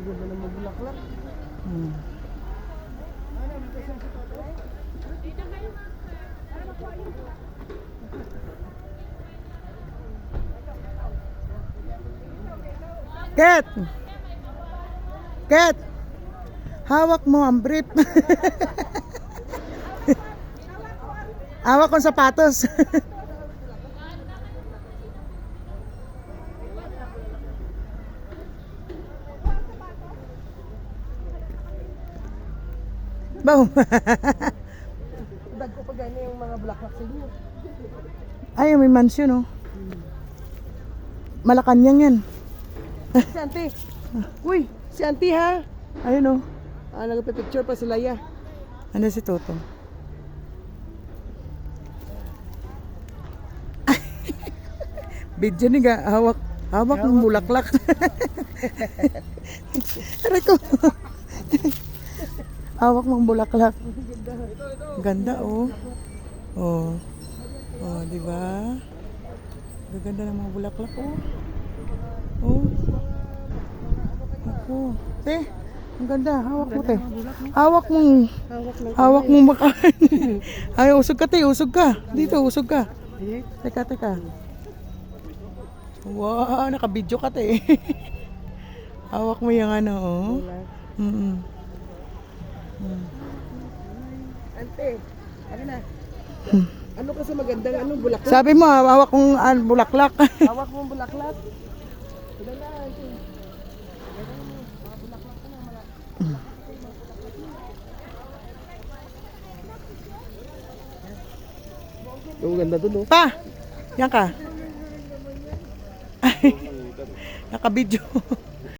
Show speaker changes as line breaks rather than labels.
Ganda ng magbulaklak.
Hmm. Ket! Ket! Hawak mo ang brief. Hawak kong sapatos. Boom.
Dag ko pa ganyan yung mga bulaklak sa inyo.
Ay, may mansion, oh. Malacanang yan.
Si Auntie. Uy, si Auntie ha.
Ayun, oh.
Nagpa-picture pa sila ya.
Ano si Toto? Video ni ga, hawak ng bulaklak. Aray ko. Hawak ng bulaklak. Ganda, oh. Oh. Oh, di ba? Gaganda ng mga bulaklak, oh. Oh. Ako. Te, ang ganda. Hawak mo, te. Hawak mong makain. Ay, usog ka, te. Usog ka. Dito, usog ka. Teka. Wow, nakabidyo ka, te. Hawak mo yung ano, oh.
Ante, ano na? Ano kasi magandang bulaklak?
Sabi mo, hawak kong bulaklak.
Hawak mo ang bulaklak. Ilan na, Ante? Ang ganda dun, oh.
Pa! Yan ka. Nakabidyo.